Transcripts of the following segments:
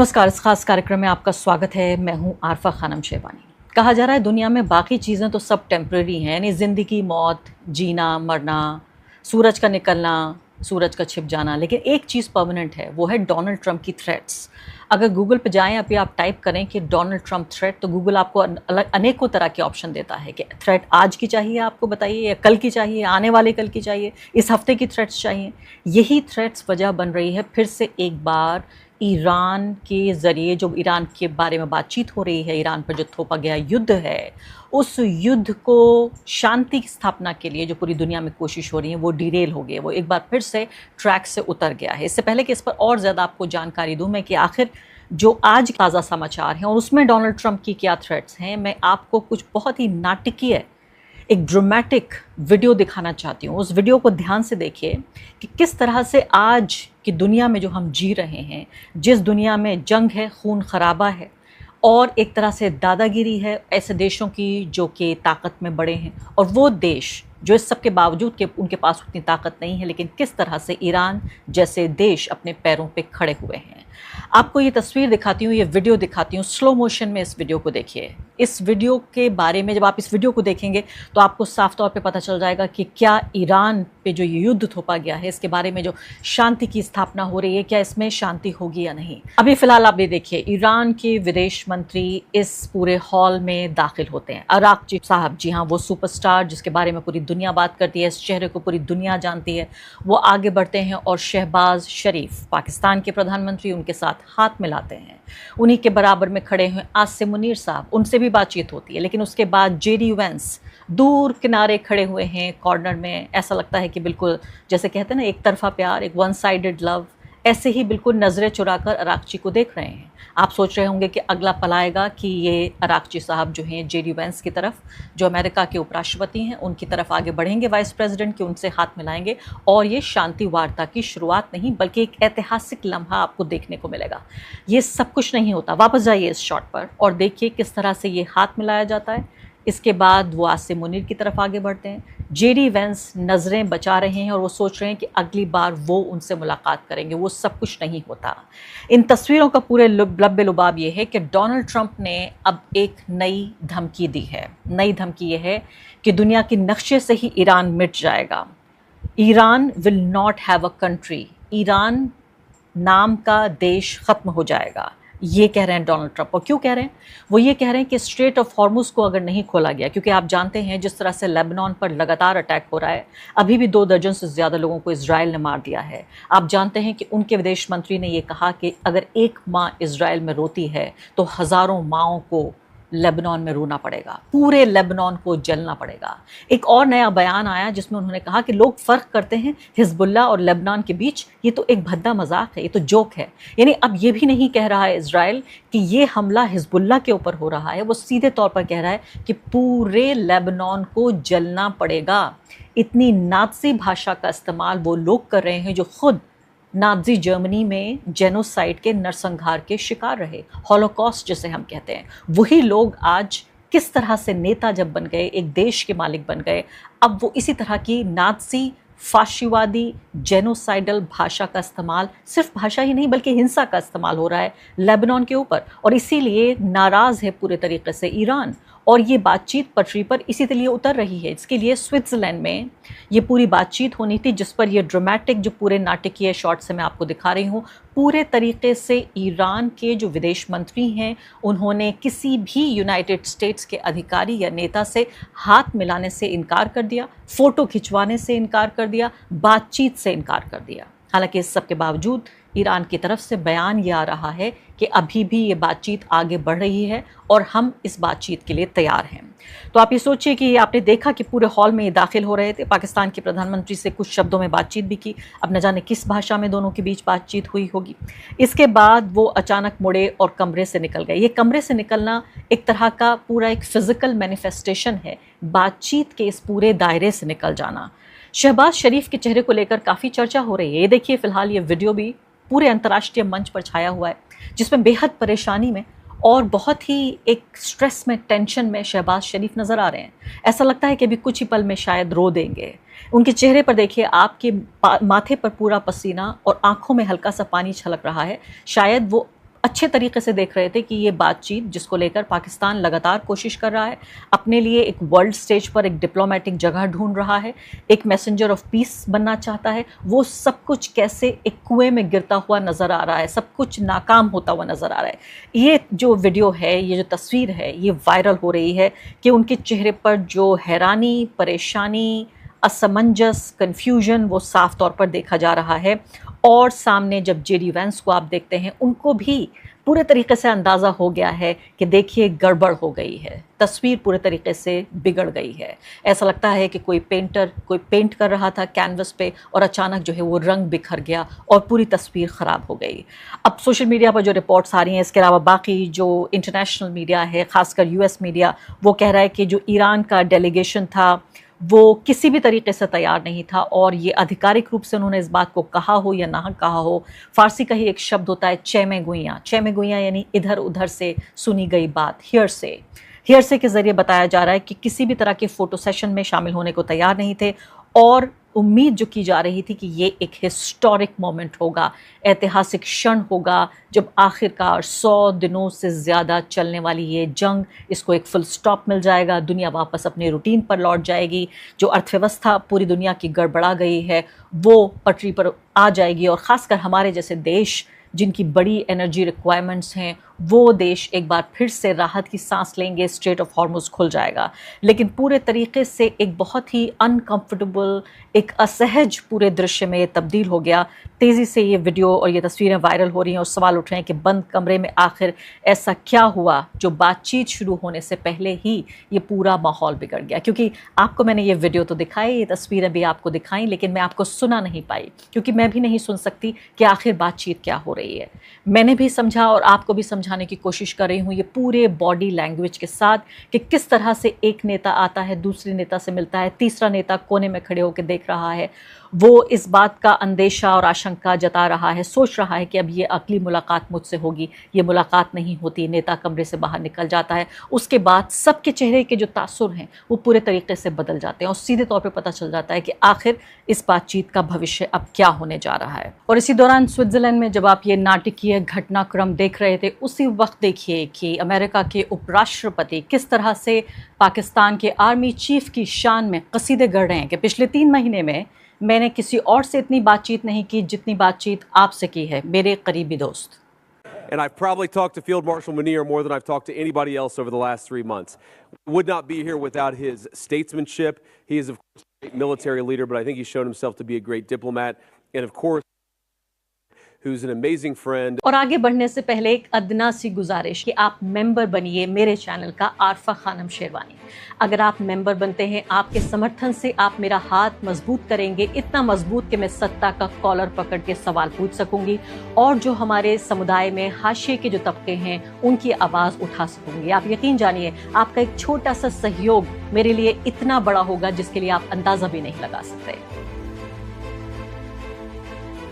नमस्कार, इस खास कार्यक्रम में आपका स्वागत है। मैं हूं आरफा खानम शेबानी। कहा जा रहा है दुनिया में बाकी चीज़ें तो सब टेम्परेरी हैं, यानी ज़िंदगी, मौत, जीना, मरना, सूरज का निकलना, सूरज का छिप जाना, लेकिन एक चीज़ परमानेंट है, वो है डोनाल्ड ट्रंप की थ्रेट्स। अगर गूगल पे जाएं, अभी आप टाइप करें कि डोनाल्ड ट्रंप थ्रेट, तो गूगल आपको अलग अनेकों तरह के ऑप्शन देता है कि थ्रेट आज की चाहिए आपको बताइए, या कल की चाहिए, आने वाले कल की चाहिए, इस हफ्ते की थ्रेट्स चाहिए। यही थ्रेट्स वजह बन रही है फिर से एक बार ईरान के ज़रिए, जो ईरान के बारे में बातचीत हो रही है, ईरान पर जो थोपा गया युद्ध है, उस युद्ध को शांति की स्थापना के लिए जो पूरी दुनिया में कोशिश हो रही है वो डिरेल हो गई है, वो एक बार फिर से ट्रैक से उतर गया है। इससे पहले कि इस पर और ज़्यादा आपको जानकारी दूं मैं कि आखिर जो आज ताज़ा समाचार हैं और उसमें डोनाल्ड ट्रंप की क्या थ्रेट्स हैं, मैं आपको कुछ बहुत ही नाटकीय, एक ड्रामेटिक वीडियो दिखाना चाहती हूँ। उस वीडियो को ध्यान से देखिए कि किस तरह से आज की दुनिया में जो हम जी रहे हैं, जिस दुनिया में जंग है, खून खराबा है और एक तरह से दादागिरी है ऐसे देशों की जो कि ताकत में बड़े हैं, और वो देश जो इस सब के बावजूद कि उनके पास उतनी ताकत नहीं है, लेकिन किस तरह से ईरान जैसे देश अपने पैरों पे खड़े हुए हैं। आपको ये तस्वीर दिखाती हूँ, ये वीडियो दिखाती हूँ, स्लो मोशन में इस वीडियो को देखिए। इस वीडियो के बारे में जब आप इस वीडियो को देखेंगे तो आपको साफ तौर पे पता चल जाएगा कि क्या ईरान पे जो ये युद्ध थोपा गया है, इसके बारे में जो शांति की स्थापना हो रही है, क्या इसमें शांति होगी या नहीं। अभी फिलहाल आप ये देखिए, ईरान के विदेश मंत्री इस पूरे हॉल में दाखिल होते हैं। अराक्ची साहब, जी हाँ, वो सुपरस्टार जिसके बारे में पूरी दुनिया बात करती है, इस चेहरे को पूरी दुनिया जानती है, वो आगे बढ़ते हैं और शहबाज शरीफ, पाकिस्तान के प्रधानमंत्री, उनके साथ हाथ मिलाते हैं। उन्हीं के बराबर में खड़े हुए आसिम मुनीर साहब, उनसे भी बातचीत होती है, लेकिन उसके बाद जेडी वेंस दूर किनारे खड़े हुए हैं कॉर्नर में। ऐसा लगता है कि बिल्कुल जैसे कहते हैं ना, एक तरफा प्यार, एक वन साइडेड लव, ऐसे ही बिल्कुल नज़रें चुराकर अराक्ची को देख रहे हैं। आप सोच रहे होंगे कि अगला पल आएगा कि ये अराक्ची साहब जो हैं जेडी वेंस की तरफ, जो अमेरिका के उपराष्ट्रपति हैं, उनकी तरफ आगे बढ़ेंगे, वाइस प्रेसिडेंट के, उनसे हाथ मिलाएंगे और ये शांति वार्ता की शुरुआत नहीं बल्कि एक ऐतिहासिक लम्हा आपको देखने को मिलेगा। ये सब कुछ नहीं होता। वापस जाइए इस शॉट पर और देखिए किस तरह से ये हाथ मिलाया जाता है। इसके बाद वो आसिम मुनीर की तरफ आगे बढ़ते हैं। जेडी वेंस नज़रें बचा रहे हैं और वो सोच रहे हैं कि अगली बार वो उनसे मुलाकात करेंगे। वो सब कुछ नहीं होता। इन तस्वीरों का पूरे लब्बे लुबाब ये है कि डोनाल्ड ट्रंप ने अब एक नई धमकी दी है। नई धमकी ये है कि दुनिया के नक्शे से ही ईरान मिट जाएगा। Iran will not have a country. Iran नाम का देश ख़त्म हो जाएगा, ये कह रहे हैं डोनाल्ड ट्रंप। और क्यों कह रहे हैं? वो ये कह रहे हैं कि स्ट्रेट ऑफ हॉर्मुज को अगर नहीं खोला गया, क्योंकि आप जानते हैं जिस तरह से लेबनान पर लगातार अटैक हो रहा है, अभी भी 2 दर्जन से ज़्यादा लोगों को इजराइल ने मार दिया है। आप जानते हैं कि उनके विदेश मंत्री ने ये कहा कि अगर एक माँ इजराइल में रोती है तो हज़ारों माँओं को लेबनान में रोना पड़ेगा, पूरे लेबनान को जलना पड़ेगा। एक और नया बयान आया जिसमें उन्होंने कहा कि लोग फ़र्क करते हैं हिजबुल्लाह और लेबनान के बीच, ये तो एक भद्दा मजाक है, ये तो जोक है। यानी अब ये भी नहीं कह रहा है इजराइल कि ये हमला हिजबुल्लाह के ऊपर हो रहा है, वो सीधे तौर पर कह रहा है कि पूरे लेबनान को जलना पड़ेगा। इतनी नाज़ी भाषा का इस्तेमाल वो लोग कर रहे हैं जो खुद नाज़ी जर्मनी में जेनोसाइड के नरसंहार के शिकार रहे, हॉलोकॉस्ट जिसे हम कहते हैं। वही लोग आज किस तरह से नेता जब बन गए, एक देश के मालिक बन गए, अब वो इसी तरह की नाज़ी, फाशिवादी, जेनोसाइडल भाषा का इस्तेमाल, सिर्फ भाषा ही नहीं बल्कि हिंसा का इस्तेमाल हो रहा है लेबनान के ऊपर। और इसीलिए नाराज़ है पूरे तरीके से ईरान, और ये बातचीत पटरी पर इसी लिए उतर रही है। इसके लिए स्विट्ज़रलैंड में ये पूरी बातचीत होनी थी, जिस पर ये ड्रामेटिक, जो पूरे नाटकीय शॉट से मैं आपको दिखा रही हूँ, पूरे तरीके से ईरान के जो विदेश मंत्री हैं उन्होंने किसी भी यूनाइटेड स्टेट्स के अधिकारी या नेता से हाथ मिलाने से इनकार कर दिया, फ़ोटो खिंचवाने से इनकार कर दिया, बातचीत से इनकार कर दिया। हालांकि इस सब के बावजूद ईरान की तरफ से बयान ये आ रहा है कि अभी भी ये बातचीत आगे बढ़ रही है और हम इस बातचीत के लिए तैयार हैं। तो आप ये सोचिए कि आपने देखा कि पूरे हॉल में ये दाखिल हो रहे थे, पाकिस्तान के प्रधानमंत्री से कुछ शब्दों में बातचीत भी की, अब न जाने किस भाषा में दोनों के बीच बातचीत हुई होगी। इसके बाद वो अचानक मुड़े और कमरे से निकल गए। ये कमरे से निकलना एक तरह का पूरा एक फिज़िकल मैनिफेस्टेशन है, बातचीत के इस पूरे दायरे से निकल जाना। शहबाज शरीफ के चेहरे को लेकर काफ़ी चर्चा हो रही है। ये देखिए, फिलहाल ये वीडियो भी पूरे अंतर्राष्ट्रीय मंच पर छाया हुआ है, जिसमें बेहद परेशानी में और बहुत ही एक स्ट्रेस में, टेंशन में शहबाज शरीफ नज़र आ रहे हैं। ऐसा लगता है कि अभी कुछ ही पल में शायद रो देंगे। उनके चेहरे पर देखिए, आपके माथे पर पूरा पसीना और आंखों में हल्का सा पानी छलक रहा है। शायद वो अच्छे तरीके से देख रहे थे कि ये बातचीत जिसको लेकर पाकिस्तान लगातार कोशिश कर रहा है, अपने लिए एक वर्ल्ड स्टेज पर एक डिप्लोमेटिक जगह ढूंढ रहा है, एक मैसेंजर ऑफ पीस बनना चाहता है, वो सब कुछ कैसे एक कुएं में गिरता हुआ नज़र आ रहा है, सब कुछ नाकाम होता हुआ नज़र आ रहा है। ये जो वीडियो है, ये जो तस्वीर है, ये वायरल हो रही है कि उनके चेहरे पर जो हैरानी, परेशानी, असमंजस, कन्फ्यूजन वो साफ तौर पर देखा जा रहा है। और सामने जब जेडी वैंस को आप देखते हैं, उनको भी पूरे तरीके से अंदाज़ा हो गया है कि देखिए गड़बड़ हो गई है, तस्वीर पूरे तरीके से बिगड़ गई है। ऐसा लगता है कि कोई पेंट कर रहा था कैनवस पे और अचानक जो है वो रंग बिखर गया और पूरी तस्वीर ख़राब हो गई। अब सोशल मीडिया पर जो रिपोर्ट्स आ रही हैं, इसके अलावा बाकी जो इंटरनेशनल मीडिया है, ख़ासकर यूएस मीडिया, वो कह रहा है कि जो ईरान का डेलीगेशन था वो किसी भी तरीके से तैयार नहीं था और ये आधिकारिक रूप से उन्होंने इस बात को कहा हो या ना कहा हो, फ़ारसी का ही एक शब्द होता है चेमे गुइयाँ यानी इधर उधर से सुनी गई बात, हियरसे के ज़रिए बताया जा रहा है कि किसी भी तरह के फ़ोटो सेशन में शामिल होने को तैयार नहीं थे और उम्मीद जो की जा रही थी कि ये एक हिस्टोरिक मोमेंट होगा, ऐतिहासिक क्षण होगा, जब आखिरकार 100 दिनों से ज़्यादा चलने वाली ये जंग, इसको एक फुल स्टॉप मिल जाएगा, दुनिया वापस अपने रूटीन पर लौट जाएगी, जो अर्थव्यवस्था पूरी दुनिया की गड़बड़ा गई है वो पटरी पर आ जाएगी और ख़ासकर हमारे जैसे देश जिनकी बड़ी एनर्जी रिक्वायरमेंट्स हैं, वो देश एक बार फिर से राहत की सांस लेंगे, स्ट्रेट ऑफ हॉर्मुज़ खुल जाएगा। लेकिन पूरे तरीके से एक बहुत ही अनकंफर्टेबल, एक असहज पूरे दृश्य में तब्दील हो गया। तेज़ी से ये वीडियो और ये तस्वीरें वायरल हो रही हैं और सवाल उठ रहे हैं कि बंद कमरे में आखिर ऐसा क्या हुआ जो बातचीत शुरू होने से पहले ही ये पूरा माहौल बिगड़ गया। क्योंकि आपको मैंने ये वीडियो तो दिखाई, ये तस्वीरें भी आपको दिखाई, लेकिन मैं आपको सुना नहीं पाई क्योंकि मैं भी नहीं सुन सकती कि आखिर बातचीत क्या हो रही है। मैंने भी समझा और आपको भी समझाने की कोशिश कर रही हूँ ये पूरे बॉडी लैंग्वेज के साथ कि किस तरह से एक नेता आता है, दूसरे नेता से मिलता है, तीसरा नेता कोने में खड़े होकर देख रहा है, वो इस बात का अंदेशा और आशंका जता रहा है, सोच रहा है कि अब ये अगली मुलाकात मुझसे होगी, ये मुलाकात नहीं होती, नेता कमरे से बाहर निकल जाता है। उसके बाद सबके चेहरे के जो तासुर हैं वो पूरे तरीके से बदल जाते हैं और सीधे तौर पे पता चल जाता है कि आखिर इस बातचीत का भविष्य अब क्या होने जा रहा है। और इसी दौरान स्विट्ज़रलैंड में जब आप ये नाटकीय घटनाक्रम देख रहे थे, उसी वक्त देखिए कि अमेरिका के उपराष्ट्रपति किस तरह से पाकिस्तान के आर्मी चीफ की शान में कसीदे गढ़ रहे हैं कि पिछले 3 महीने में मैंने किसी और से इतनी बातचीत नहीं की जितनी बातचीत आपसे की है, मेरे करीबी दोस्त। And I've probably talked to Field Marshal Munir more than I've talked to anybody else over the last 3 months. Would not be here without his statesmanship. He is, of course, a great military leader, but I think he's shown himself to be a great diplomat. And, of course, who's an amazing friend. और आगे बढ़ने से पहले एक अदना सी गुजारिश कि आप मेंबर बनिए मेरे चैनल का आरफा खानम शेरवानी। अगर आप मेंबर बनते हैं, आपके समर्थन से आप मेरा हाथ मजबूत करेंगे, इतना मजबूत कि मैं सत्ता का कॉलर पकड़ के सवाल पूछ सकूंगी और जो हमारे समुदाय में हाशिए के जो तबके हैं उनकी आवाज़ उठा सकूंगी। आप यकीन जानिए, आपका एक छोटा सा सहयोग मेरे लिए इतना बड़ा होगा जिसके लिए आप अंदाजा भी नहीं लगा सकते।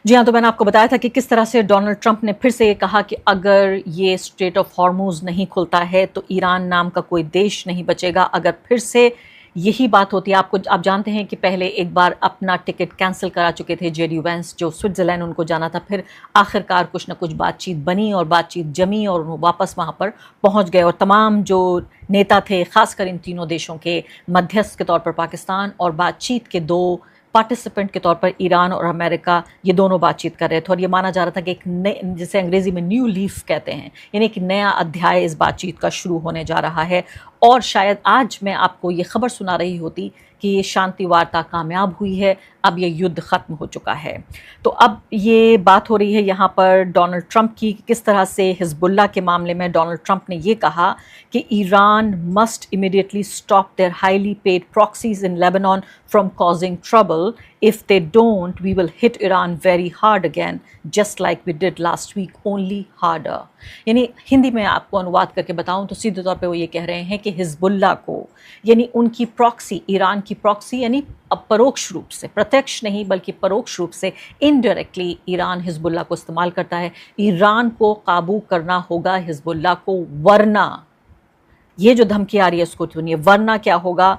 जी हाँ, तो मैंने आपको बताया था कि किस तरह से डोनाल्ड ट्रंप ने फिर से ये कहा कि अगर ये स्ट्रेट ऑफ हॉर्मुज़ नहीं खुलता है तो ईरान नाम का कोई देश नहीं बचेगा। अगर फिर से यही बात होती है, आप जानते हैं कि पहले एक बार अपना टिकट कैंसिल करा चुके थे जेडी वैंस, जो स्विट्ज़रलैंड उनको जाना था, फिर आखिरकार कुछ ना कुछ बातचीत बनी और बातचीत जमी और वो वापस वहाँ पर पहुँच गए और तमाम जो नेता थे, ख़ासकर इन तीनों देशों के मध्यस्थ के तौर पर पाकिस्तान और बातचीत के 2 पार्टिसिपेंट के तौर पर ईरान और अमेरिका, ये दोनों बातचीत कर रहे थे और ये माना जा रहा था कि एक नए, जिसे अंग्रेज़ी में न्यू लीफ कहते हैं, यानी कि नया अध्याय इस बातचीत का शुरू होने जा रहा है। और शायद आज मैं आपको ये खबर सुना रही होती कि ये शांति वार्ता कामयाब हुई है, अब ये युद्ध ख़त्म हो चुका है। तो अब ये बात हो रही है यहाँ पर डोनाल्ड ट्रंप की, किस तरह से हिजबुल्लाह के मामले में डोनाल्ड ट्रंप ने ये कहा कि Iran must immediately stop their highly paid proxies in Lebanon from causing trouble, if they don't we will hit Iran very hard again just like we did last week, only harder. यानी हिंदी में आपको अनुवाद करके बताऊं तो सीधे तौर पे वो ये कह रहे हैं कि हिजबुल्लाह को, यानी उनकी प्रॉक्सी, ईरान की प्रॉक्सी, यानी परोक्ष रूप से, प्रत्यक्ष नहीं बल्कि परोक्ष रूप से इनडायरेक्टली ईरान हिजबुल्लाह को इस्तेमाल करता है। ईरान को काबू करना होगा हिजबुल्लाह को, वरना ये जो धमकी आ रही है उसको सुनिए, वरना क्या होगा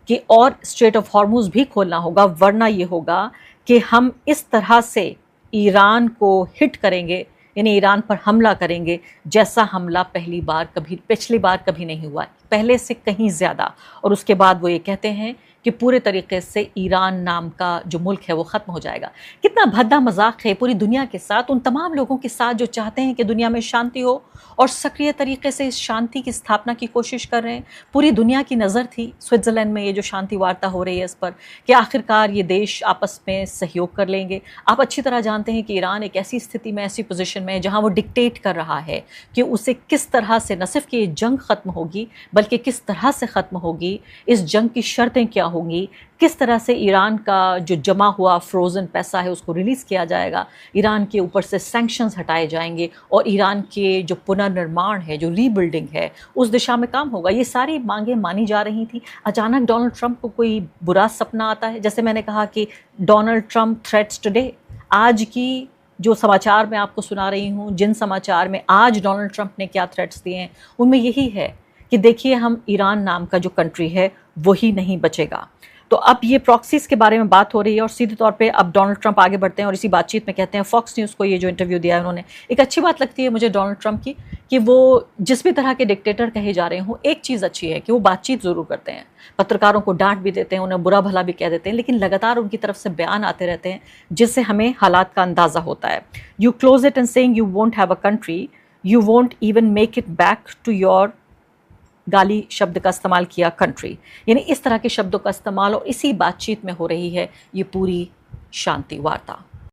कि और स्ट्रेट ऑफ हॉर्मुज़ भी खोलना होगा, वरना ये होगा कि हम इस तरह से ईरान को हिट करेंगे, यानी ईरान पर हमला करेंगे, जैसा हमला पिछली बार कभी नहीं हुआ, पहले से कहीं ज़्यादा। और उसके बाद वो ये कहते हैं कि पूरे तरीके से ईरान नाम का जो मुल्क है वो ख़त्म हो जाएगा। कितना भद्दा मजाक है पूरी दुनिया के साथ, उन तमाम लोगों के साथ जो चाहते हैं कि दुनिया में शांति हो और सक्रिय तरीके से इस शांति की स्थापना की कोशिश कर रहे हैं। पूरी दुनिया की नज़र थी स्विट्ज़रलैंड में ये जो शांति वार्ता हो रही है इस पर कि आखिरकार ये देश आपस में सहयोग कर लेंगे। आप अच्छी तरह जानते हैं कि ईरान एक ऐसी स्थिति में, ऐसी पोजीशन में है जहां वो डिक्टेट कर रहा है कि उसे किस तरह से न सिर्फ कि ये जंग ख़त्म होगी बल्कि किस तरह से ख़त्म होगी, इस जंग की शर्तें क्या होंगी, किस तरह से ईरान का जो जमा हुआ फ्रोज़न पैसा है उसको रिलीज़ किया जाएगा, ईरान के ऊपर से सैंक्शंस हटाए जाएंगे और ईरान के जो पुनर्निर्माण है, जो रीबिल्डिंग है, उस दिशा में काम होगा। ये सारी मांगें मानी जा रही थी। अचानक डोनाल्ड ट्रंप को कोई बुरा सपना आता है। जैसे मैंने कहा कि डोनाल्ड ट्रंप थ्रेट्स टुडे, आज की जो समाचार मैं आपको सुना रही हूँ, जिन समाचार में आज डोनाल्ड ट्रंप ने क्या थ्रेट्स दिए हैं, उनमें यही है कि देखिए हम ईरान नाम का जो कंट्री है वही नहीं बचेगा। तो अब ये प्रॉक्सीज के बारे में बात हो रही है और सीधे तौर पे अब डोनाल्ड ट्रंप आगे बढ़ते हैं और इसी बातचीत में कहते हैं, फॉक्स न्यूज़ को ये जो इंटरव्यू दिया है उन्होंने, एक अच्छी बात लगती है मुझे डोनाल्ड ट्रंप की कि वो जिस भी तरह के डिक्टेटर कहे जा रहे हों, एक चीज़ अच्छी है कि वो बातचीत ज़रूर करते हैं, पत्रकारों को डांट भी देते हैं, उन्हें बुरा भला भी कह देते हैं, लेकिन लगातार उनकी तरफ से बयान आते रहते हैं जिससे हमें हालात का अंदाज़ा होता है। You close it and saying you won't have a country, you won't even make it back to your, गाली शब्द का इस्तेमाल किया, कंट्री, यानी इस तरह के शब्दों का इस्तेमाल, और इसी बातचीत में हो रही है ये पूरी शांति वार्ता।